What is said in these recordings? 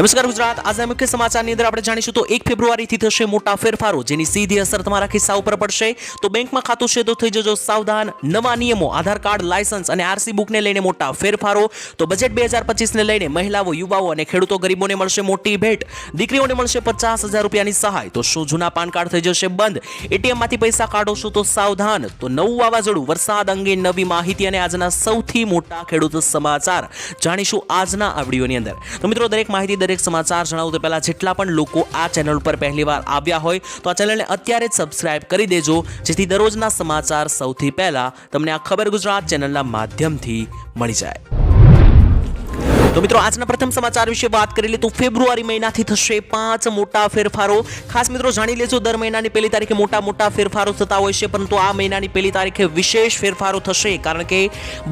નમસ્કાર ગુજરાત, આજના મુખ્ય સમાચારની અંદર આપણે જાણીશું તો 1 ફેબ્રુઆરીથી થશે મોટા ફેરફારો, જેની સીધી અસર તમારા ખિસ્સા ઉપર પડશે. તો બેંકમાં ખાતું છે તો થઈ જજો સાવધાન. નવા નિયમો, આધાર કાર્ડ, લાયસન્સ અને આરસી બુકને લઈને મોટા ફેરફારો. તો બજેટ 2025ને લઈને મહિલાઓ, યુવાઓ અને ખેડૂતો ગરીબોને મળશે મોટી ભેટ. દીકરીઓને મળશે 50,000 રૂપિયાની સહાય. તો શું જૂના પાન કાર્ડ થઈ જશે બંધ? એટીએમમાંથી પૈસા કાઢો છો તો સાવધાન. તો નવું વાવાઝોડું, વરસાદ અંગે નવી માહિતી અને આજના સૌથી મોટા ખેડૂત સમાચાર જાણીશું આજના આ વિડીયોની અંદર. તો મિત્રો, દરેક માહિતી, દરેક સમાચાર જણાવું તો પહેલા જેટલા પણ લોકો આ ચેનલ ઉપર પહેલીવાર આવ્યા હોય તો આ ચેનલને અત્યારે જ સબસ્ક્રાઇબ કરી દેજો, જેથી દરરોજના સમાચાર સૌથી પહેલા તમને આ ખબર ગુજરાત ચેનલના માધ્યમથી મળી જાય. તો મિત્રો, આજના પ્રથમ સમાચાર વિશે વાત કરી લે તો ફેબ્રુઆરી મહિનાથી થશે 5 મોટા ફેરફારો. ખાસ મિત્રો જાણી લેજો, દર મહિનાની પહેલી તારીખે મોટા ફેરફારો થતા હોય છે, પરંતુ આ મહિનાની પહેલી તારીખે વિશેષ ફેરફારો થશે, કારણ કે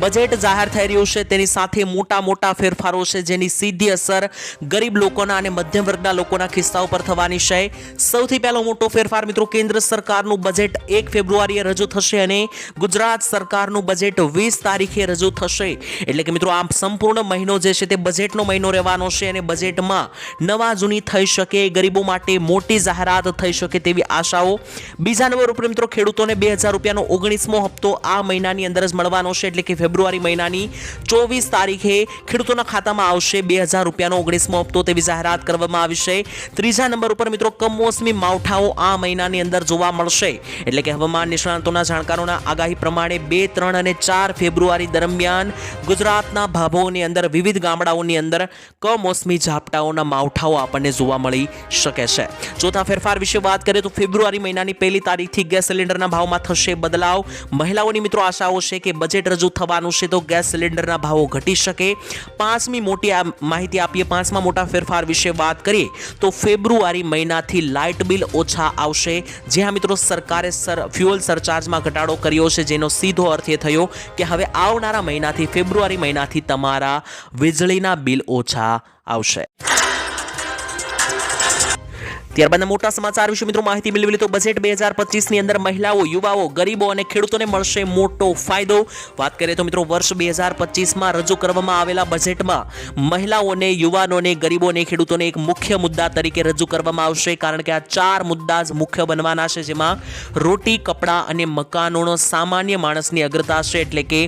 બજેટ જાહેર થઈ રહ્યું છે. તેની સાથે મોટા ફેરફારો છે, જેની સીધી અસર ગરીબ લોકોના અને મધ્યમ વર્ગના લોકોના ખિસ્સા ઉપર થવાની છે. સૌથી પહેલો મોટો ફેરફાર મિત્રો, કેન્દ્ર સરકારનું બજેટ 1 ફેબ્રુઆરીએ રજૂ થશે અને ગુજરાત સરકારનું બજેટ 20 તારીખે રજૂ થશે. એટલે કે મિત્રો, આ સંપૂર્ણ મહિનો જે છે તે બજેટનો મહિનો રહેવાનો છે અને બજેટમાં નવા જૂની થઈ શકે, ગરીબો માટે મોટી જાહેરાત થઈ શકે તેવી આશાઓ. બીજા નંબર ઉપર મિત્રો, ખેડૂતોને 2,000 રૂપિયાનો 19મો હપ્તો આ મહિનાની અંદર જ મળવાનો છે. એટલે કે ફેબ્રુઆરી મહિનાની 24 તારીખે ખેડૂતોના ખાતામાં આવશે 2,000 રૂપિયાનો 19મો હપ્તો, તેવી જાહેરાત કરવામાં આવી છે. ત્રીજા નંબર ઉપર મિત્રો, કમોસમી માવઠાઓ આ મહિનાની અંદર જોવા મળશે. એટલે કે હવામાન નિષ્ણાતોના જાણકારોના આગાહી પ્રમાણે 2, 3 અને 4 ફેબ્રુઆરી દરમિયાન ગુજરાતના ભાભોની અંદર વિવિધ ગામડાઓની અંદર કમોસમી ઝાપટાઓના માવઠાઓ આપણને જોવા મળી શકે છે. ચોથા ફેરફાર વિશે વાત કરીએ તો ફેબ્રુઆરી મહિનાની પહેલી તારીખથી ગેસ સિલિન્ડરના ભાવમાં થશે બદલાવ. મહિલાઓની મિત્રો આશાઓ છે કે બજેટ રજૂ થવાનું છે તો ગેસ સિલિન્ડરના ભાવો ઘટી શકે. પાંચમી મોટી માહિતી આપીએ, પાંચમા મોટા ફેરફાર વિશે વાત કરીએ તો ફેબ્રુઆરી મહિનાથી લાઇટ બિલ ઓછા આવશે. જ્યાં મિત્રો સરકારે ફ્યુઅલ સરચાર્જમાં ઘટાડો કર્યો છે, જેનો સીધો અર્થ એ થયો કે હવે આવનારા મહિનાથી, ફેબ્રુઆરી મહિનાથી તમારા વીજળીના બિલ ઓછા આવશે. ત્યારબાદ મોટા સમાચાર વિશે મિત્રો માહિતી મેળવી તો બજેટ 2025ની અંદર મહિલાઓ, યુવાઓ, ગરીબો અને ખેડૂતોને મળશે મોટો ફાયદો. વાત કરીએ તો મિત્રો, વર્ષ 2025માં રજૂ કરવામાં આવેલા બજેટમાં મહિલાઓને, યુવાનોને, ગરીબોને, ખેડૂતોને એક મુખ્ય મુદ્દા તરીકે રજૂ કરવામાં આવશે, કારણ કે આ 4 મુદ્દા જ મુખ્ય બનવાના છે, જેમાં રોટી, કપડાં અને મકાનોનો સામાન્ય માણસની અગ્રતા છે. એટલે કે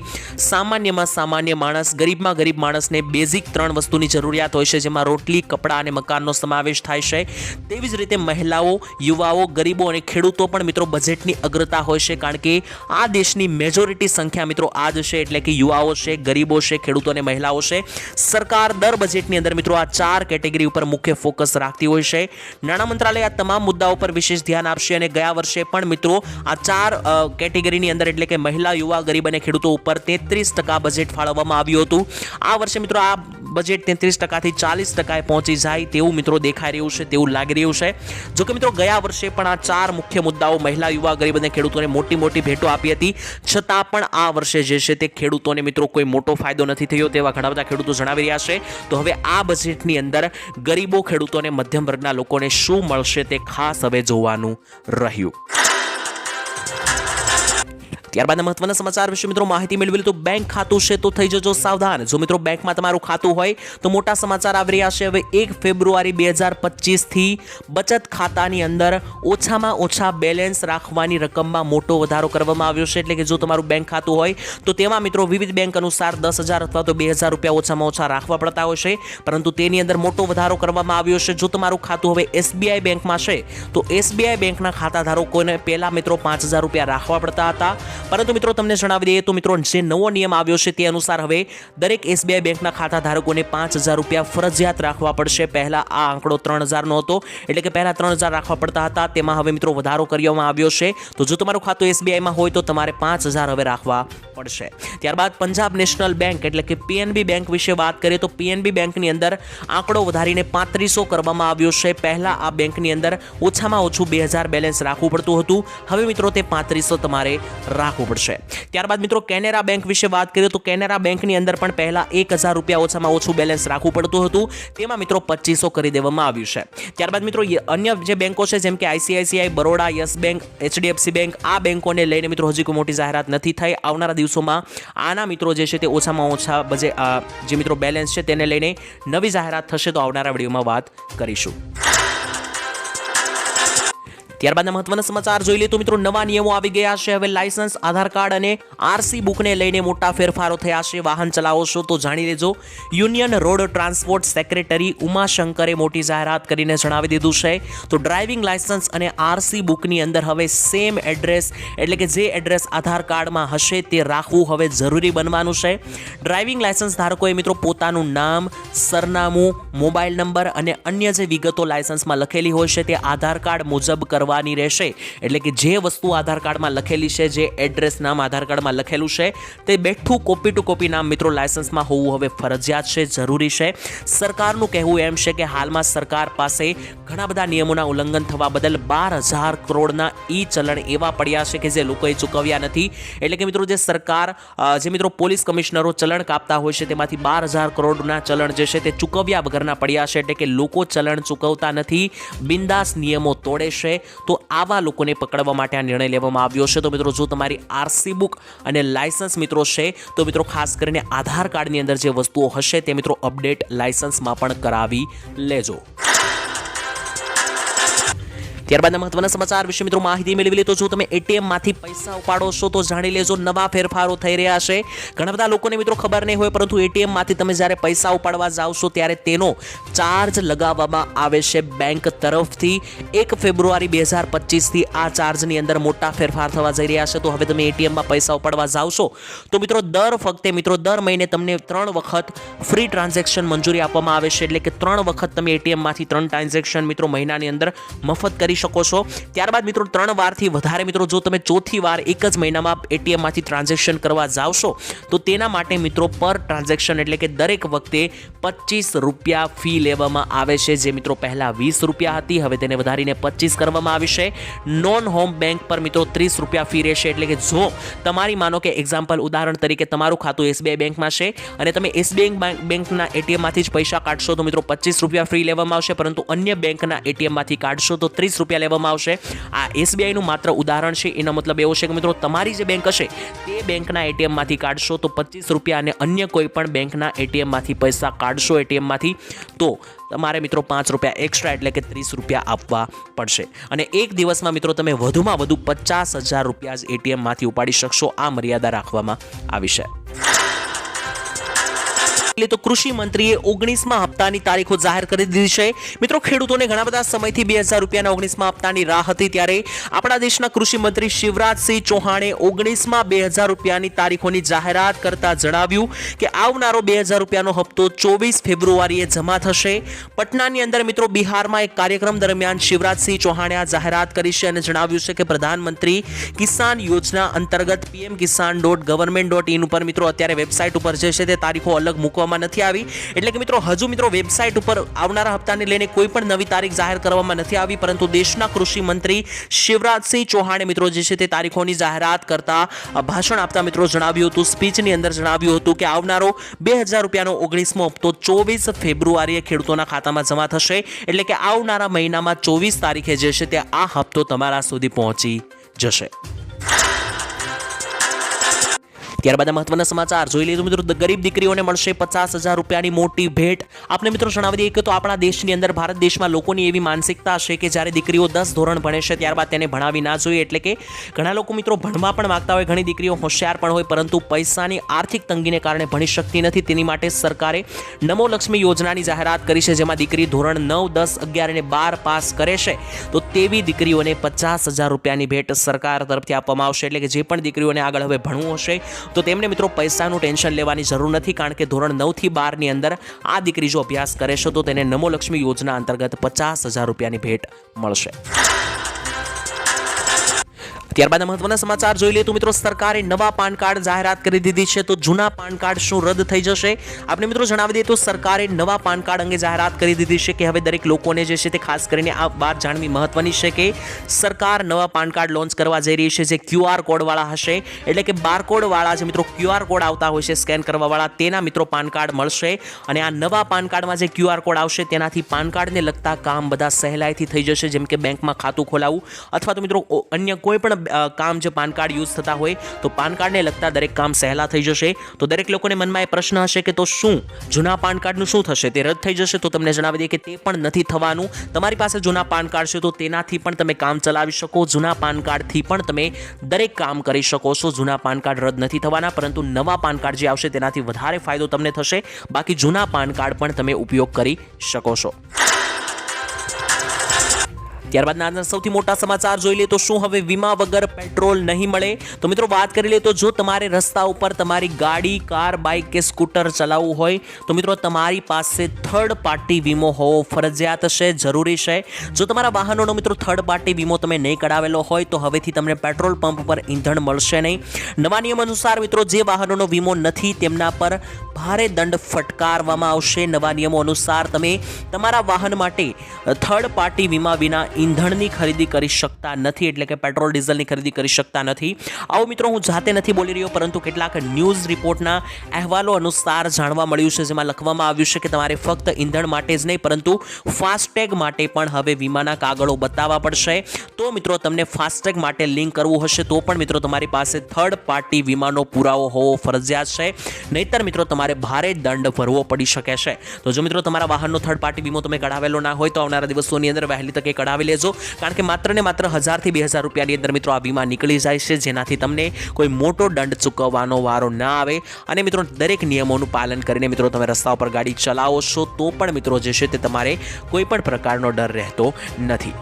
સામાન્યમાં સામાન્ય માણસ, ગરીબમાં ગરીબ માણસને બેઝિક 3 વસ્તુની જરૂરિયાત હોય છે, જેમાં રોટલી, કપડાં અને મકાનનો સમાવેશ થાય છે. તેવી જ રીતે મહિલાઓ, યુવાઓ, ગરીબો અને ખેડૂતો પણ મિત્રો બજેટની અગ્રતા હોય છે, કારણ કે આ દેશની મેજોરિટી સંખ્યા મિત્રો આ જ છે. એટલે કે યુવાઓ છે, ગરીબો છે, ખેડૂતો અને મહિલાઓ છે. સરકાર દર બજેટની અંદર મિત્રો આ 4 કેટેગરી ઉપર મુખ્ય ફોકસ રાખતી હોય છે. નાણાં મંત્રાલય આ તમામ મુદ્દાઓ પર વિશેષ ધ્યાન આપશે અને ગયા વર્ષે પણ મિત્રો આ 4 કેટેગરીની અંદર, એટલે કે મહિલા, યુવા, ગરીબ અને ખેડૂતો ઉપર 33% બજેટ ફાળવવામાં આવ્યું હતું. આ વર્ષે મિત્રો આ બજેટ 33%થી 40% પહોંચી જાય તેવું મિત્રો દેખાઈ રહ્યું છે, તેવું લાગી રહ્યું છે. જો કે મિત્રો, ગયા વર્ષે પણ આ 4 મુખ્ય મુદ્દાઓ મહિલા, યુવા, ગરીબ અને ખેડૂતોને મોટી ભેટો આપી હતી. છતાં પણ આ વર્ષે જે છે તે ખેડૂતોને મિત્રો કોઈ મોટો ફાયદો નથી થયો, તેવા ઘણા બધા ખેડૂતો જણાવી રહ્યા છે. તો હવે આ બજેટની અંદર ગરીબો, ખેડૂતો અને મધ્યમ વર્ગના લોકોને શું મળશે તે ખાસ હવે જોવાનું રહ્યું. ત્યારબાદ મહત્વના સમાચાર વિશે મિત્રો માહિતી મેળવી તો બેંક ખાતું છે તો થઈ જજો સાવધાન. જો મિત્રો બેંકમાં તમારું ખાતું હોય તો મોટા સમાચાર આવી રહ્યા છે. હવે 1 ફેબ્રુઆરી 2025થી બચત ખાતાની અંદર ઓછામાં ઓછા બેલેન્સ રાખવાની રકમમાં મોટો વધારો કરવામાં આવ્યો છે. એટલે કે જો તમારું બેંક ખાતું હોય તો તેમાં મિત્રો વિવિધ બેંક અનુસાર 10,000 અથવા તો 2,000 રૂપિયા ઓછામાં ઓછા રાખવા પડતા હોય છે, પરંતુ તેની અંદર મોટો વધારો કરવામાં આવ્યો છે. જો તમારું ખાતું હવે SBI બેંકમાં છે તો SBI બેંકના ખાતા ધારકોને પહેલા મિત્રો 5,000 રૂપિયા રાખવા પડતા હતા, પરંતુ મિત્રો તમને જણાવી દઈએ તો મિત્રો જે નવો નિયમ આવ્યો છે તે અનુસાર હવે દરેક SBI બેંકના ખાતા ધારકોને 5,000 રૂપિયા ફરજિયાત રાખવા પડશે. પહેલા આ આંકડો 3,000નો હતો, એટલે કે પહેલા 3,000 રાખવા પડતા હતા, તેમાં હવે મિત્રો વધારો કરવામાં આવ્યો છે. તો જો તમારું ખાતું SBIમાં હોય તો તમારે 5,000 હવે રાખવા પડશે. ત્યારબાદ પંજાબ નેશનલ બેંક એટલે કે PNB બેંક વિશે વાત કરીએ તો PNB બેંકની અંદર આંકડો વધારીને 3500 કરવામાં આવ્યો છે. પહેલા આ બેંકની અંદર ઓછામાં ઓછું 2,000 બેલેન્સ રાખવું પડતું હતું, હવે મિત્રો તે 3500 તમારે રાખવું પડશે. ત્યારબાદ મિત્રો કેનેરા બેંક વિશે વાત કરીએ તો કેનેરા બેંકની અંદર પણ પહેલા 1000 રૂપિયા ઓછામાં ઓછું બેલેન્સ રાખવું પડતું હતું, તેમાં મિત્રો 2500 કરી દેવામાં આવ્યું છે. ત્યારબાદ મિત્રો અન્ય જે બેંકો છે જેમ કે ICICI, Baroda, yes bank, HDFC bank, આ બેંકોને લઈને મિત્રો હજી કોઈ મોટી જાહેરાત નથી થઈ. આવનારા દિવસોમાં આના મિત્રો જે છે તે ઓછામાં ઓછા જે મિત્રો બેલેન્સ છે તેને લઈને નવી જાહેરાત થશે તો આવનારા વિડીયોમાં વાત કરીશું. ત્યારબાદના મહત્વના સમાચાર જોઈ લઈએ તો મિત્રો નવા નિયમો આવી ગયા છે. હવે લાયસન્સ, આધાર કાર્ડ અને આરસી બુકને લઈને મોટા ફેરફારો થયા છે. વાહન ચલાવો છો તો જાણી લેજો. યુનિયન રોડ ટ્રાન્સપોર્ટ સેક્રેટરી ઉમાશંકરે મોટી જાહેરાત કરીને જણાવી દીધું છે તો ડ્રાઇવિંગ લાયસન્સ અને આરસી બુકની અંદર હવે સેમ એડ્રેસ એટલે કે જે એડ્રેસ આધાર કાર્ડમાં હશે તે રાખવું હવે જરૂરી બનવાનું છે. ડ્રાઇવિંગ લાયસન્સ ધારકોએ મિત્રો પોતાનું નામ, સરનામું, મોબાઈલ નંબર અને અન્ય જે વિગતો લાયસન્સમાં લખેલી હોય છે તે આધાર કાર્ડ મુજબ કરવાની રહેશે. એટલે કે જે વસ્તુ આધાર કાર્ડમાં લખેલી છે, જે એડ્રેસ નામ આધાર કાર્ડમાં લખેલું છે તે બેઠું કોપી ટુ કોપી નામ મિત્રો લાયસન્સમાં હોવું હવે ફરજિયાત છે, જરૂરી છે. સરકારનું કહેવું એમ છે કે હાલમાં સરકાર પાસે ઘણા બધા નિયમોના ઉલ્લંઘન થવા બદલ 12,000 કરોડના ઈ ચલણ એવા પડ્યા છે કે જે લોકોએ ચૂકવ્યા નથી. એટલે કે મિત્રો જે સરકાર જે મિત્રો પોલીસ કમિશનરો ચલણ કાપતા હોય છે તેમાંથી 12,000 કરોડના ચલણ જે છે તે ચૂકવ્યા વગરના પડ્યા છે. એટલે કે લોકો ચલણ ચૂકવતા નથી, બિંદાસ નિયમો તોડે છે. તો આવા લોકોને પકડવા માટે આ નિર્ણય લેવામાં આવ્યો છે. તો મિત્રો જો તમારી આરસી બુક અને લાયસન્સ મિત્રો છે તો મિત્રો ખાસ કરીને આધાર કાર્ડની અંદર જે વસ્તુઓ હશે તે મિત્રો અપડેટ લાયસન્સમાં પણ કરાવી લેજો. ત્યારબાદના મહત્વના સમાચાર વિશે મિત્રો માહિતી મેળવી લે તો જો તમે એટીએમમાંથી પૈસા ઉપાડો છો તો જાણી લેજો નવા ફેરફારો થઈ રહ્યા છે. ઘણા બધા લોકોને મિત્રો ખબર નહીં હોય પરંતુ એટીએમમાંથી તમે જ્યારે પૈસા ઉપાડવા જાઓ છો ત્યારે તેનો ચાર્જ લગાવવામાં આવે છે બેંક તરફથી. 1 ફેબ્રુઆરી 2025થી આ ચાર્જની અંદર મોટા ફેરફાર થવા જઈ રહ્યા છે. તો હવે તમે એટીએમમાં પૈસા ઉપાડવા જાઓ છો તો મિત્રો દર મહિને તમને 3 વખત ફ્રી ટ્રાન્ઝેક્શન મંજૂરી આપવામાં આવે છે. એટલે કે 3 વખત તમે એટીએમમાંથી 3 ટ્રાન્ઝેક્શન મિત્રો મહિનાની અંદર મફત કરી શકો છો. ત્યારબાદ મિત્રો 3 વારથી વધારે મિત્રો જો તમે ચોથી વાર એક જ મહિનામાં એટીએમમાંથી ટ્રાન્ઝેક્શન કરવા જાવ છો તો તેના માટે મિત્રો પર ટ્રાન્ઝેક્શન એટલે કે દરેક વખતે 25 રૂપિયા ફી લેવામાં આવે છે. જે મિત્રો પહેલા 20 રૂપિયા હતી હવે તેને વધારીને 25 કરવામાં આવી છે. નોન હોમ બેંક પર મિત્રો 30 રૂપિયા ફી રહેશે. એટલે કે જો તમારી માનો કે એક્ઝામ્પલ ઉદાહરણ તરીકે તમારું ખાતું એસબીઆઈ બેંકમાં છે અને તમે એસબીઆઈ બેંકના એટીએમમાંથી જ પૈસા કાઢશો તો મિત્રો 25 રૂપિયા ફ્રી લેવામાં આવશે, પરંતુ અન્ય બેંકના એટીએમમાંથી કાઢશો તો 30 રૂપિયા લેવામાં આવશે. આ એસબીઆઈ નું માત્ર ઉદાહરણ છે. એનો મતલબ એવો છે કે મિત્રો તમારી જે બેંક હશે તે બેંકના એટીએમમાંથી કાઢશો તો 25 રૂપિયા અને અન્ય કોઈ પણ બેંકના એટીએમમાંથી પૈસા કાઢશો એટીએમમાંથી તો તમારે મિત્રો 5 રૂપિયા એક્સ્ટ્રા એટલે કે 30 રૂપિયા આપવા પડશે. અને એક દિવસમાં મિત્રો તમે વધુમાં વધુ 50,000 રૂપિયા જ એટીએમમાંથી ઉપાડી શકશો. આ મર્યાદા રાખવામાં આવી છે. તો કૃષિ મંત્રીએ 19મા હપ્તાની તારીખો જાહેર કરી દીધી છે. મિત્રો ખેડૂતોને ઘણા બધા સમયથી 2000 રૂપિયાના 19મા હપ્તાની રાહ હતી, ત્યારે આપણા દેશના કૃષિ મંત્રી શિવરાજસિંહ ચૌહાણે 19મા 2000 રૂપિયાની તારીખોની જાહેરાત કરતા જણાવ્યું કે આવનારો 2000 રૂપિયાનો હપ્તો 24 ફેબ્રુઆરીએ જમા થશે. પટનાની અંદર મિત્રો બિહારમાં એક કાર્યક્રમ દરમિયાન શિવરાજસિંહ ચૌહાણે આ જાહેરાત કરી છે અને જણાવ્યું છે કે પ્રધાનમંત્રી કિસાન યોજના અંતર્ગત pmkisan.government.in ઉપર મિત્રો અત્યારે વેબસાઇટ ઉપર જે છે તે તારીખો અલગ મૂકવામાં નથી આવી. એટલે કે મિત્રો હજુ મિત્રો વેબસાઇટ ઉપર આવનારા હપ્તાને લઈને કોઈ પણ નવી તારીખ જાહેર કરવામાં નથી આવી, પરંતુ દેશના કૃષિ મંત્રી શિવરાજસિંહ ચૌહાણે મિત્રો જે છે તે તારીખોની જાહેરાત કરતા ભાષણ આપતા મિત્રો જણાવ્યું હતું, સ્પીચની અંદર જણાવ્યું હતું કે આવનારો 2000 રૂપિયાનો 19મો હપ્તો 24 ફેબ્રુઆરીએ ખેડૂતોના ખાતામાં જમા થશે. એટલે કે આવનારા મહિનામાં 24 તારીખે જે છે તે આ હપ્તો તમારા સુધી પહોંચી જશે. ત્યારબાદ મહત્વના સમાચાર જોઈ લઈએ તો મિત્રો ગરીબ દીકરીઓને મળશે 50,000 રૂપિયાની મોટી ભેટ. આપણે મિત્રો જણાવી દઈએ કે તો આપણા દેશની અંદર ભારત દેશમાં લોકોની એવી માનસિકતા છે કે જ્યારે દીકરીઓ 10 ધોરણ ભણે છે ત્યારબાદ તેને ભણાવી ના જોઈએ. એટલે કે ઘણા લોકો મિત્રો ભણવા પણ માંગતા હોય, ઘણી દીકરીઓ હોશિયાર પણ હોય, પરંતુ પૈસાની આર્થિક તંગીને કારણે ભણી શકતી નથી. તેની માટે સરકારે નમો લક્ષ્મી યોજનાની જાહેરાત કરી છે, જેમાં દીકરી ધોરણ 9, 10, 11 અને 12 પાસ કરે છે તો તેવી દીકરીઓને 50,000 રૂપિયાની ભેટ સરકાર તરફથી આપવામાં આવશે. એટલે કે જે પણ દીકરીઓને આગળ હવે ભણવું હશે તો તેમને મિત્રો પૈસાનું ટેન્શન લેવાની જરૂર નથી, કારણ કે ધોરણ 9 થી 12 ની અંદર આ દીકરી જો અભ્યાસ કરે છે તો તેને નમો લક્ષ્મી યોજના અંતર્ગત 50,000 રૂપિયાની ભેટ મળશે. ત્યારબાદ મહત્વના સમાચાર જોઈ લઈએ તો મિત્રો સરકારે નવા પાન કાર્ડ જાહેરાત કરી દીધી છે. તો જૂના પાન કાર્ડ શું રદ થઈ જશે? આપણે મિત્રો જણાવી દઈએ તો સરકારે નવા પાન કાર્ડ અંગે જાહેરાત કરી દીધી છે કે હવે દરેક લોકોને જે છે તે ખાસ કરીને આ વાત જાણવી મહત્વની છે કે સરકાર નવા પાન કાર્ડ લોન્ચ કરવા જઈ રહી છે જે QR કોડ વાળા હશે, એટલે કે બારકોડ વાળા જે મિત્રો QR કોડ આવતા હોય છે સ્કેન કરવા વાળા, તેના મિત્રો પાન કાર્ડ મળશે. અને આ નવા પાન કાર્ડમાં જે QR કોડ આવશે તેનાથી પાન કાર્ડને લગતા કામ બધા સહેલાઈથી થઈ જશે, જેમ કે બેંકમાં ખાતું ખોલાવવું અથવા તો મિત્રો અન્ય કોઈ પણ કામ જે પાન કાર્ડ યુઝ થતા હોય તો પાન કાર્ડને લગતા દરેક કામ સહેલા થઈ જશે. તો દરેક લોકોને મનમાં એ પ્રશ્ન હશે કે તો શું જૂના પાન કાર્ડનું શું થશે? તે રદ થઈ જશે? તો તમને જણાવી દઈએ કે તે પણ નથી થવાનું. તમારી પાસે જૂના પાન કાર્ડ છે તો તેનાથી પણ તમે કામ ચલાવી શકો, જૂના પાન કાર્ડથી પણ તમે દરેક કામ કરી શકો છો. જૂના પાન કાર્ડ રદ નથી થવાના, પરંતુ નવા પાન કાર્ડ જે આવશે તેનાથી વધારે ફાયદો તમને થશે. બાકી જૂના પાન કાર્ડ પણ તમે ઉપયોગ કરી શકો છો. ત્યારબાદ સૌથી મોટા સમાચાર જોઈ લઈએ તો શું હવે વીમા વગર પેટ્રોલ નહીં મળે? તો મિત્રો વાત કરી લઈએ તો જો તમારે રસ્તા ઉપર તમારી ગાડી, કાર, બાઇક કે સ્કૂટર ચલાવવું હોય તો મિત્રો તમારી પાસે થર્ડ પાર્ટી વીમો હોવો ફરજિયાત છે, જરૂરી છે. જો તમારા વાહનોનો મિત્રો થર્ડ પાર્ટી વીમો તમે નહીં કઢાવેલો હોય તો હવેથી તમને પેટ્રોલ પંપ પર ઈંધણ મળશે નહીં. નવા નિયમ અનુસાર મિત્રો જે વાહનોનો વીમો નથી તેમના પર ભારે દંડ ફટકારવામાં આવશે. નવા નિયમો અનુસાર તમે તમારા વાહન માટે થર્ડ પાર્ટી વીમા વિના ઈંધણની ખરીદી કરી શકતા નથી, એટલે કે પેટ્રોલ ડીઝલની ખરીદી કરી શકતા નથી. આવું મિત્રો હું જાતે નથી બોલી રહ્યો, પરંતુ કેટલાક ન્યૂઝ રિપોર્ટના અહેવાલો અનુસાર જાણવા મળ્યું છે, જેમાં લખવામાં આવ્યું છે કે તમારે ફક્ત ઈંધણ માટે જ નહીં પરંતુ ફાસ્ટેગ માટે પણ હવે વીમાના કાગળો બતાવવા પડશે. તો મિત્રો તમને ફાસ્ટેગ માટે લિંક કરવું હશે તો પણ મિત્રો તમારી પાસે થર્ડ પાર્ટી વીમાનો પુરાવો હોવો ફરજિયાત છે, નહીતર મિત્રો તમારે ભારે દંડ ભરવો પડી શકે છે. તો જો મિત્રો તમારા વાહનનો થર્ડ પાર્ટી વીમો તમે કઢાવેલો ના હોય તો આવનારા દિવસોની અંદર વહેલી તકે કઢાવી લેજો, કારણ કે માત્ર ને માત્ર 1000 થી 2000 રૂપિયાની અંદર મિત્રો આ વીમા નીકળી જાય છે, જેનાથી તમને કોઈ મોટો દંડ ચૂકવવાનો વારો ના આવે. અને મિત્રો દરેક નિયમોનું પાલન કરીને મિત્રો તમે રસ્તા ઉપર ગાડી ચલાવો છો તો પણ મિત્રો જે છે તે તમારે કોઈ પણ પ્રકારનો ડર રહેતો નથી.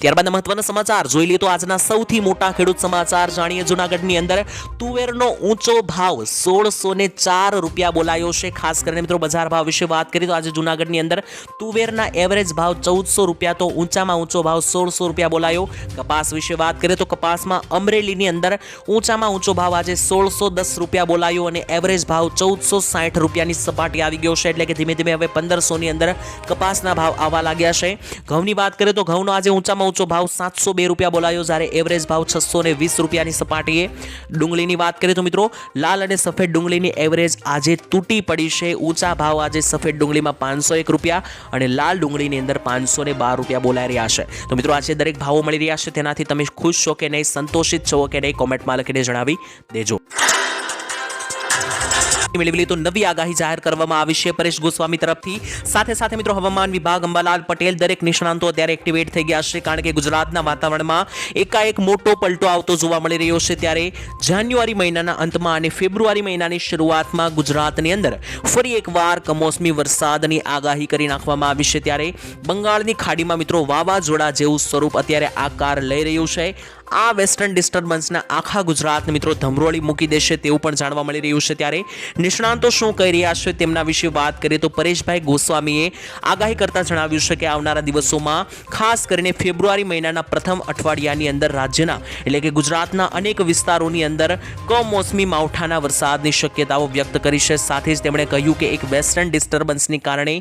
ત્યારબાદ મહત્વના સમાચાર જોઈ લઈએ તો આજના સૌથી મોટા ખેડૂત સમાચાર જાણીએ. જૂનાગઢની અંદર તુવેરનો ઊંચો ભાવ 1604 રૂપિયા બોલાયો છે. ખાસ કરીને મિત્રો બજાર ભાવ વિશે વાત કરીએ તો આજે જૂનાગઢની અંદર તુવેરના એવરેજ ભાવ 1400 રૂપિયા, તો ઊંચામાં ઊંચો ભાવ 1600 રૂપિયા બોલાયો. કપાસ વિશે વાત કરીએ તો કપાસમાં અમરેલીની અંદર ઊંચામાં ઊંચો ભાવ આજે 1610 રૂપિયા બોલાયો અને એવરેજ ભાવ 1460 રૂપિયાની સપાટી આવી ગયો છે, એટલે કે ધીમે ધીમે હવે 1500ની અંદર કપાસના ભાવ આવવા લાગ્યા છે. ઘઉંની વાત કરીએ તો ઘઉંનો આજે ઊંચામાં ઊંચો ભાવ 702 રૂપિયા બોલાયો, જ્યારે એવરેજ ભાવ 620 રૂપિયાની સપાટીએ. ડુંગળીની વાત કરીએ તો મિત્રો લાલ અને સફેદ ડુંગળીની એવરેજ આજે તૂટી પડી છે. ઊંચા ભાવ આજે સફેદ ડુંગળીમાં 501 રૂપિયા અને લાલ ડુંગળીની અંદર 512 રૂપિયા બોલાઈ રહ્યા છે. તો મિત્રો આજે દરેક ભાવો મળી રહ્યા છે, તેનાથી તમે ખુશ છો કે નહીં, સંતોષિત છો કે નહીં, કોમેન્ટમાં લખીને જણાવી દેજો. મેળવેલી તો નવી આગાહી જાહેર કરવામાં આવી છે પરેશ ગોસ્વામી તરફથી. સાથે સાથે મિત્રો હવામાન વિભાગ, અંબાલાલ પટેલ, દરેક નિષ્ણાંતો અત્યારે એક્ટિવેટ થઈ ગયા છે, કારણ કે ગુજરાતના વાતાવરણમાં એકાએક મોટો પલટો આવતો જોવા મળી રહ્યો છે. ત્યારે જાન્યુઆરી મહિનાના અંતમાં અને ફેબ્રુઆરી મહિનાની શરૂઆતમાં ગુજરાતની અંદર ફરી એકવાર કમોસમી વરસાદની આગાહી કરી નાખવામાં આવી છે. ત્યારે બંગાળની ખાડીમાં મિત્રો વાવાઝોડા જેવું સ્વરૂપ અત્યારે આકાર લઈ રહ્યું છે. આ વેસ્ટર્ન ડિસ્ટર્બન્સના આખા ગુજરાતને મિત્રો ધમરોળી મૂકી દેશે તેવું પણ જાણવા મળી રહ્યું છે. ત્યારે નિષ્ણાંતો શું કહી રહ્યા છે તેમના વિશે વાત કરીએ તો પરેશભાઈ ગોસ્વામીએ આગાહી કરતા જણાવ્યું છે કે આવનારા દિવસોમાં ખાસ કરીને ફેબ્રુઆરી મહિનાના પ્રથમ અઠવાડિયાની અંદર રાજ્યના એટલે કે ગુજરાતના અનેક વિસ્તારોની અંદર કમોસમી માવઠાના વરસાદની શક્યતાઓ વ્યક્ત કરી છે. સાથે જ તેમણે કહ્યું કે એક વેસ્ટર્ન ડિસ્ટર્બન્સને કારણે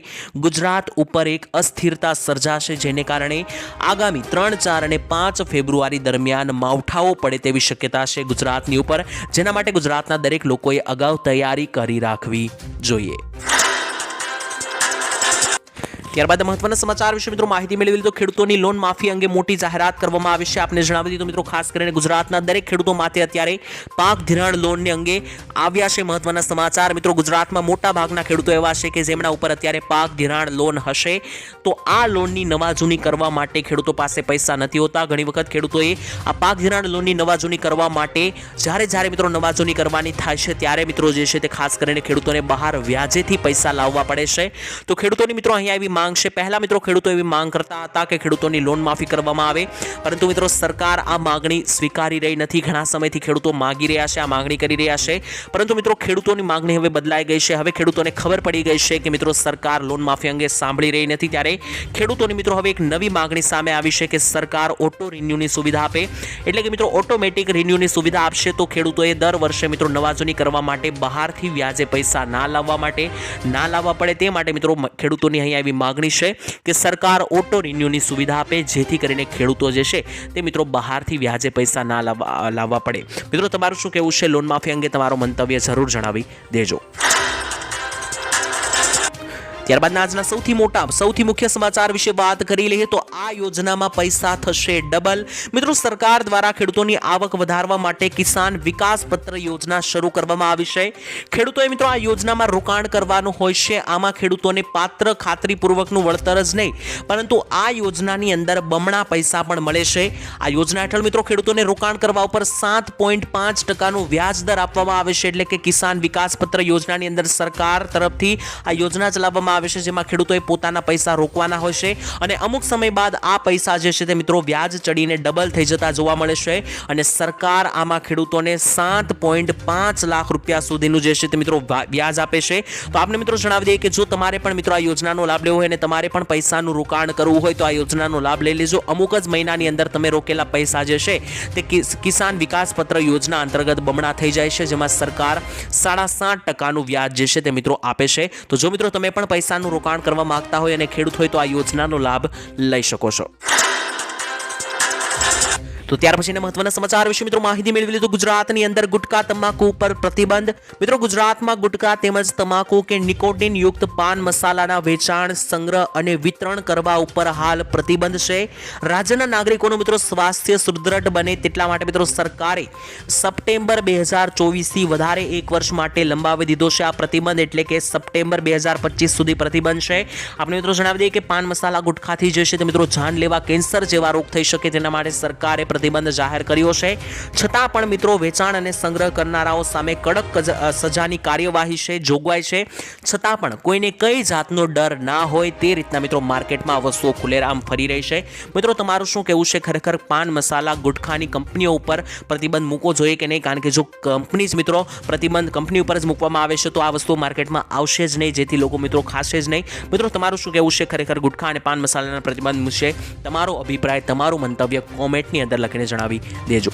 ગુજરાત ઉપર એક અસ્થિરતા સર્જાશે, જેને કારણે આગામી 3, 4 અને 5 ફેબ્રુઆરી દરમિયાન માવઠાઓ પડે તેવી શક્યતા છે ગુજરાતની ઉપર, જેના માટે ગુજરાતના દરેક લોકોએ અગાઉ તૈયારી કરી રાખવી જોઈએ. ત્યારબાદ મહત્વના સમાચાર વિશે મિત્રો માહિતી મેળવી તો ખેડૂતોની લોન માફી અંગે મોટી જાહેરાત કરવામાં આવી છે. આપને જણાવી દીધું મિત્રો ખાસ કરીને ગુજરાતના દરેક ખેડૂતો માટે અત્યારે પાક ધિરાણ લોનને અંગે આવ્યા છે મહત્વના સમાચાર. મિત્રો ગુજરાતમાં મોટા ભાગના ખેડૂતો એવા છે કે જેમના ઉપર અત્યારે પાક ધિરાણ લોન હશે, તો આ લોનની નવાજૂની કરવા માટે ખેડૂતો પાસે પૈસા નથી હોતા. ઘણી વખત ખેડૂતોએ આ પાક ધિરાણ લોનની નવાજૂની કરવા માટે જ્યારે મિત્રો નવાજૂની કરવાની થાય છે ત્યારે મિત્રો જે છે તે ખાસ કરીને ખેડૂતોને બહાર વ્યાજેથી પૈસા લાવવા પડે છે. તો ખેડૂતોની મિત્રો અહીંયા આવી માંગ છે। પહેલા મિત્રો ખેડૂતો એવી માંગ કરતા હતા કે ખેડૂતોની લોન માફી કરવામાં આવે, પરંતુ મિત્રો સરકાર આ માંગણી સ્વીકારી રહી નથી। ઘણા સમયથી ખેડૂતો માંગી રહ્યા છે, આ માંગણી કરી રહ્યા છે, પરંતુ મિત્રો ખેડૂતોની માંગણી હવે બદલાઈ ગઈ છે। હવે ખેડૂતોને ખબર પડી ગઈ છે કે મિત્રો સરકાર લોન માફી અંગે સાંભળી રહી નથી, ત્યારે ખેડૂતોની મિત્રો હવે એક નવી માંગણી સામે આવી છે કે સરકાર ઓટો રિન્યુની સુવિધા આપે, એટલે કે મિત્રો ઓટોમેટિક રિન્યુની સુવિધા આપશે તો ખેડૂતોએ દર વર્ષે મિત્રો નવા જૂની કરવા માટે બહારથી વ્યાજે પૈસા ના લાવવા પડે તે માટે મિત્રો ખેડૂતોની અહીંયા એવી માંગણી છે કે સરકાર ઓટો રિન્યુની સુવિધા આપે, જેથી કરીને ખેડૂતો જે છે તે મિત્રો બહારથી વ્યાજે પૈસા ના લાવવા પડે। મિત્રો તમારું શું કહેવું છે લોન માફી અંગે? તમારો મંતવ્ય જરૂર જણાવી દેજો। ત્યારબાદ આજના સૌથી મુખ્ય સમાચાર વિશે વાત કરી લઈએ તો આ યોજનામાં પૈસા થશે ડબલ। મિત્રો સરકાર દ્વારા ખેડૂતોની આવક વધારવા માટે કિસાન વિકાસ પત્ર યોજના શરૂ કરવામાં આવી છે। ખેડૂતોએ મિત્રો આ યોજનામાં રોકાણ કરવાનું હોય છે। આમાં ખેડૂતોને પાત્ર ખાતરીપૂર્વકનું વળતર જ નહીં, પરંતુ આ યોજનાની અંદર બમણા પૈસા પણ મળે છે। આ યોજના હેઠળ મિત્રો ખેડૂતોને રોકાણ કરવા ઉપર 7.5% વ્યાજ દર આપવામાં આવે છે, એટલે કે કિસાન વિકાસ પત્ર યોજનાની અંદર સરકાર તરફથી આ યોજના ચલાવવામાં આવે છે, જેમાં ખેડૂતોએ પોતાના પૈસા રોકવાના હોય છે અને અમુક સમય બાદ આ પૈસા જે છે તે મિત્રો વ્યાજ ચડીને ડબલ થઈ જતા જોવા મળે છે અને સરકાર આમાં ખેડૂતોને 7.5 લાખ રૂપિયા સુધીનું જે છે તે મિત્રો વ્યાજ આપે છે। તો આપને મિત્રો જણાવી દઈએ કે જો તમારે પણ મિત્રો આ યોજનાનો લાભ લેવો હોય અને તમારે પણ પૈસાનું રોકાણ કરવું હોય તો આ યોજનાનો લાભ લઈ લેજો। અમુક જ મહિનાની અંદર તમે રોકેલા પૈસા જે છે તે કિસાન વિકાસ પત્ર યોજના અંતર્ગત બમણા થઈ જાય છે, જેમાં સરકાર 7.5% વ્યાજ જે છે તે મિત્રો આપે છે। તો જો મિત્રો તમે પણ પૈસાનું રોકાણ કરવા માંગતા હોય અને ખેડૂત હોય તો આ યોજનાનો લાભ લઈ શકો છો। તો ત્યાર પછીના મહત્વના સમાચાર વિશે મિત્રો માહિતી મેળવી લીધું। ગુજરાતની અંદર ગુટકા તમાકુ ઉપર પ્રતિબંધ। મિત્રો ગુજરાતમાં ગુટકા તેમજ તમાકુ કે નિકોટિન યુક્ત પાન મસાલાના વેચાણ, સંગ્રહ અને વિતરણ કરવા ઉપર હાલ પ્રતિબંધ છે। રાજ્યના નાગરિકોનું મિત્રો સ્વાસ્થ્ય સુદૃઢ બને તેટલા માટે મિત્રો સરકારે સપ્ટેમ્બર 2024 થી વધારે એક વર્ષ માટે લંબાવી દીધો છે આ પ્રતિબંધ, એટલે કે સપ્ટેમ્બર 2025 સુધી પ્રતિબંધ છે। આપણે મિત્રો જણાવી દઈએ કે પાન મસાલા ગુટખાથી જે છે તે મિત્રો જાનલેવા કેન્સર જેવા રોગ થઈ શકે તેના માટે સરકારે પ્રતિબંધ જાહેર કર્યો છે। છતાં પણ મિત્રો વેચાણ અને સંગ્રહ કરનારાઓ સામે કડક સજાની કાર્યવાહી છે, જોગવાઈ છે, છતાં પણ કોઈને કઈ જાતનો ડર ના હોય તે રીતના મિત્રો માર્કેટમાં વસ્તુઓ ખુલ્લેઆમ ફરી રહી છે। મિત્રો તમારું શું કહેવું છે? ખરેખર પાન મસાલા ગુટખાની કંપનીઓ ઉપર પ્રતિબંધ મૂકવો જોઈએ કે નહીં? કારણ કે જો કંપની જ મિત્રો પ્રતિબંધ કંપની ઉપર જ મૂકવામાં આવે છે તો આ વસ્તુ માર્કેટમાં આવશે જ નહીં, જેથી લોકો મિત્રો ખાશે જ નહીં। મિત્રો તમારું શું કહેવું છે ખરેખર ગુટખા અને પાન મસાલાના પ્રતિબંધ વિશે? તમારો અભિપ્રાય, તમારું મંતવ્ય કોમેન્ટની અંદર લખીને જણાવી દેજો।